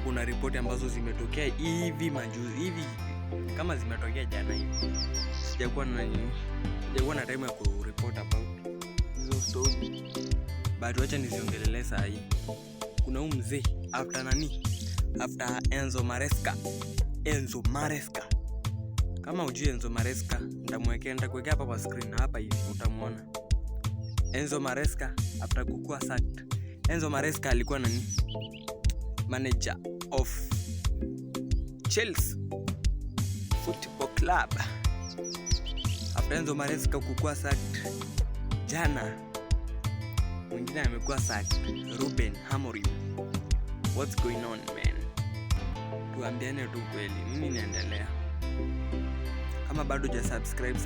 kuna ripoti ambazo zimetokea hivi majuzi hivi, kama zimetokea jana hivi. Sijakuwa na time ya kureport about hizo story, but wacha niziongelele saa hii. Kuna huyu mzee after Enzo Maresca. Kama hujui Enzo Maresca, nitakuwekea hapa kwa screen hapa hivi utamuona. Enzo Maresca after kukua sacked. Enzo Maresca alikuwa manager of Chelsea Football Club. After Enzo Maresca kukua sacked jana, mwingine amekuwa sacked, Ruben Amorim. What's going on, man? Tuambiane tu kweli, nini inaendelea? Kama bado hujasubscribe,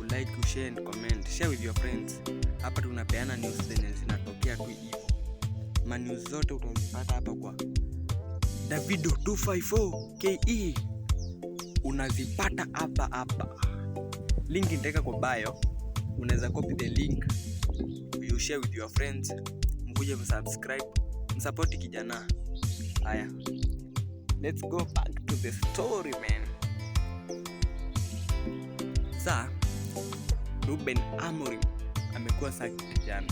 like, share and comment. Share with your friends. Hapa tunapeana news zenye zinatokea tu hivyo. News zote utazipata hapa kwa Davido 254 KE. Unazipata hapa. Link nitaweka kwa bio. Unaweza copy the link. You share with your friends. Mkuje msubscribe. Msupport kijana. Haya. Let's go back to the story, man. Sasa Ruben Amorim amekuwa sacked jana.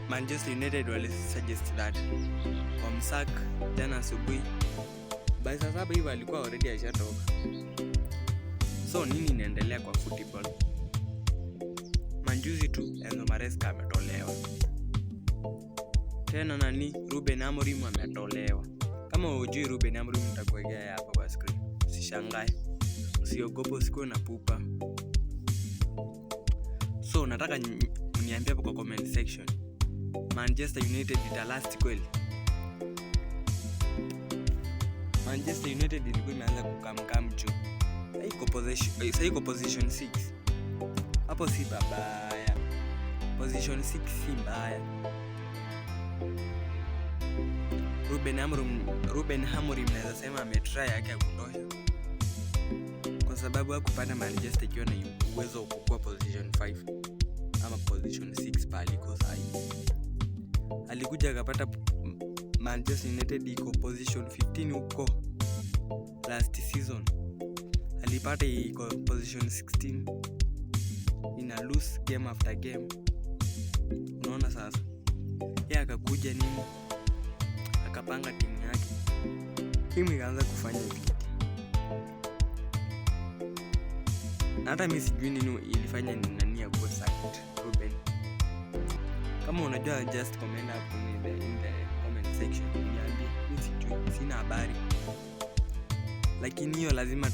Manchester United wali suggest that wamsack jana asubuhi. By saa 7 hivi alikuwa already ashatoka. So nini inaendelea kwa football? Manjuzi tu Enzo Maresca ametolewa. Tena Ruben Amorim ametolewa. Kama hujui Ruben Amorim, nitakuwekea hapa kwa screen. Usishangae. Usiogope, usikuwe na pupa. So nataka mniambie hapo kwa comment section. Manchester United italast kweli? Manchester United ilikuwa imeanza kukamkam juu. Sasa iko position 6. Hapo si babaya. Position 6 si mbaya. Ruben Amorim naweza sema ametry yake ya kutosha, kwa sababu hakupata Manchester ikiwa na uwezo wa kukua position 5 ama position 6 pale iko sahihi. Alikuja akapata Manchester United iko position 15 huko last season. Alipata iko position 16, ina lose game after game. Unaona sasa, yeye akakuja akapanga timu yake, timu ikaanza kufanya vitu. Hata mimi sijui nini ilifanya nani ya kuwa sacked Ruben. Kama unajua, just comment hapo in the comment section niambie. Mimi sijui, sina habari, lakini hiyo lazima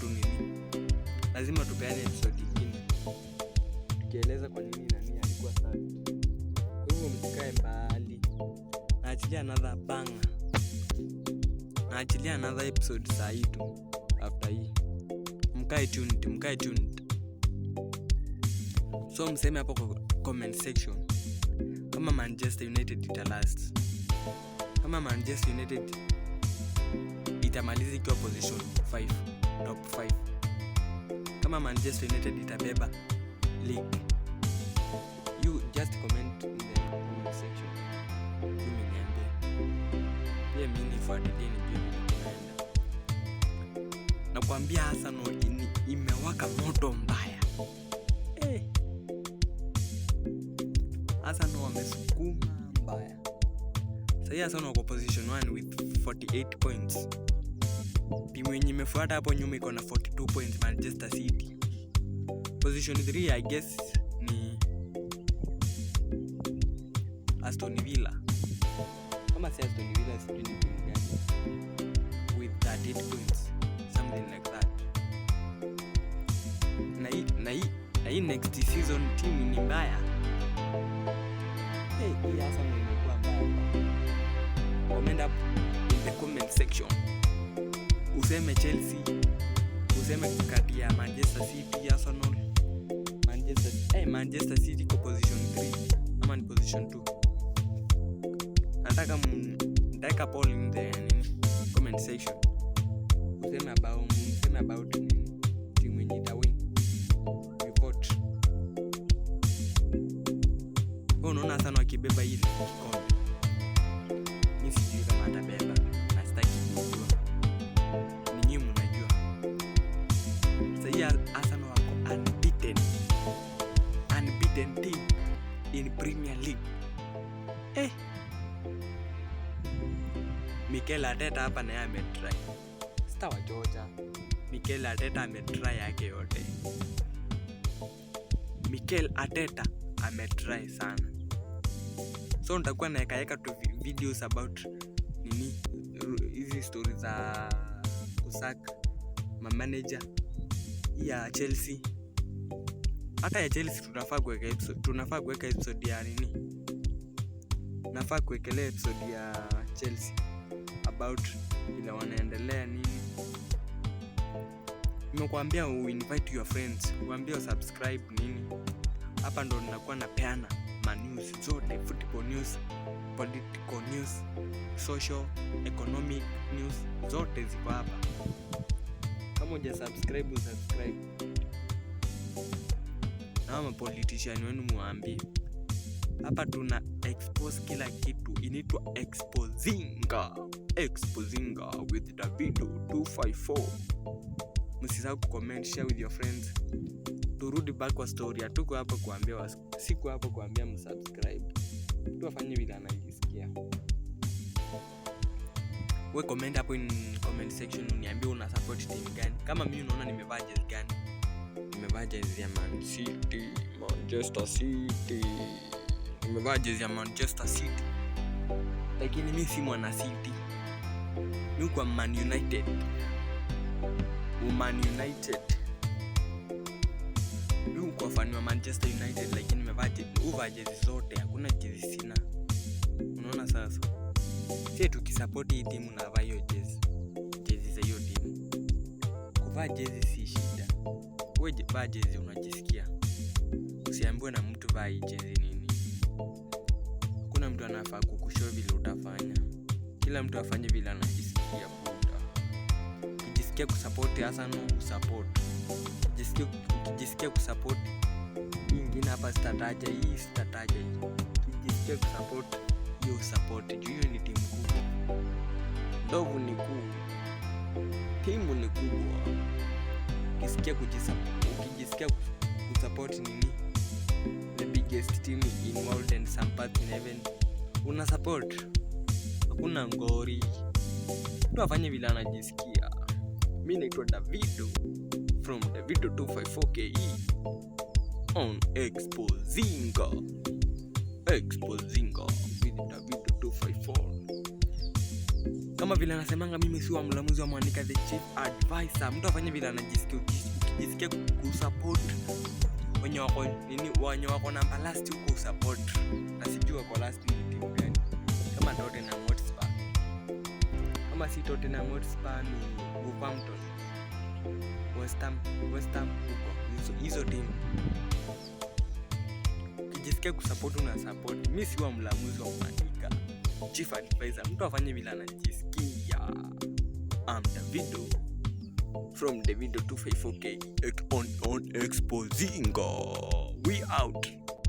tupeane episode nyingine tukieleza kwa nini nani alikuwa sacked. Kwa hivyo msikae mbali, naachilia another episode saa hii tu after hii. Mkae tuned. So mseme hapo kwa comment section kama Manchester United italast, kama Manchester United itamaliza ikiwa position 5, top 5, kama Manchester United itabeba league. You just comment in the comment section. Mimi niambie. Pia mimi nifuatilie nijue ninaenda. Nakwambia Arsenal imewaka moto mbaya. Arsenal wamesukuma mbaya. Sasa Arsenal wako position 1 with 48 points. Timu yenye imefuata hapo nyuma iko na 42 points, Manchester City. Position 3 I guess ni Aston Villa. Kama si Aston Villa, sijui ni timu gani with 38 points, something like that. Na hii next season team ni mbaya. Hii Arsenal imekuwa mbaya. Comment up in the comment section. Useme Chelsea, useme kati ya Manchester City, Arsenal, Manchester City ko position 3 ama ni position 2. Nataka poll in the comment section. Useme about timu yenye itawin. Unaona sana wakibeba hili kikombe. Mikel Arteta hapa naye ametry. Sitawachocha. Mikel Arteta ametry yake yote. Mikel Arteta ametry sana. So nitakuwa naeka tu videos about hizi stories za kusaka manager ya Chelsea. Hata ya Chelsea tunafaa kuweka episode ya nafaa kuwekelea episode ya Chelsea about ila wanaendelea nini. Nimekuambia invite your friends, kuambia subscribe nini. Hapa ndo ninakuwa napeana news zote, football news, political news, social, economic news, zote ziko hapa. Kama hujasubscribe, usubscribe. Na politician wenu muambie. Hapa tuna expose kila kitu, inaitwa Exposinga with Davido 254. Msisahau kucomment, share with your friends. Turudi back kwa story, hatuko hapa kuambia siku hapa kuambia msubscribe. Tuwafanye vile anajisikia. Wewe comment hapo in comment section uniambie una support team gani. Kama mimi unaona nimevaa jezi gani? Nimevaa jezi ya Manchester City. Nimevaa jezi ya Manchester City. Lakini mimi si mwana City. Mimi kwa Man United. Mimi kwa fan wa Manchester United, lakini nimevaa jezi zote, hakuna jezi sina. Unaona sasa? Sisi tukisupport hii timu na vaa hiyo jezi za hiyo timu. Kuvaa jezi si shida. Wewe vaa jezi unajisikia. Usiambiwe na mtu vaa hii jezi nini. Kuna mtu anafaa kukushow vile utafanya. Kila mtu afanye vile anajisikia buda. Ukijisikia kusupport Arsenal, support. Ukijisikia kusupport nyingine hapa sitataja hii. Ukijisikia kusupport hiyo support. Hiyo ni timu kubwa. Ndovu ni kubwa. Timu ni kubwa. Ukijisikia kusupport nini? The biggest team in world and some parts in heaven. Una support. Hakuna ngori. Mtu afanye vile anajisikia. Mimi naitwa Davido from Davido 254KE on Exposinga with Davido 254. Kama vile anasemanga mimi si wa mlamuzi wa mwandika, the chief advisor. Mtu afanye vile anajisikia. Ukijisikia kusupport wenye wako namba last huko support. Na sijui wako last ni timu gani. Kama Tottenham Hotspur. Kama si Tottenham Hotspur ni Wolverhampton, West Ham huko. Hizo timu. Ukijisikia kusupport una support. Mimi si wa mlamuzi wa kuandika, chief advisor. Mtu afanye vile anajisikia. I'm Davido from Davido 254K on Exposinga. We out.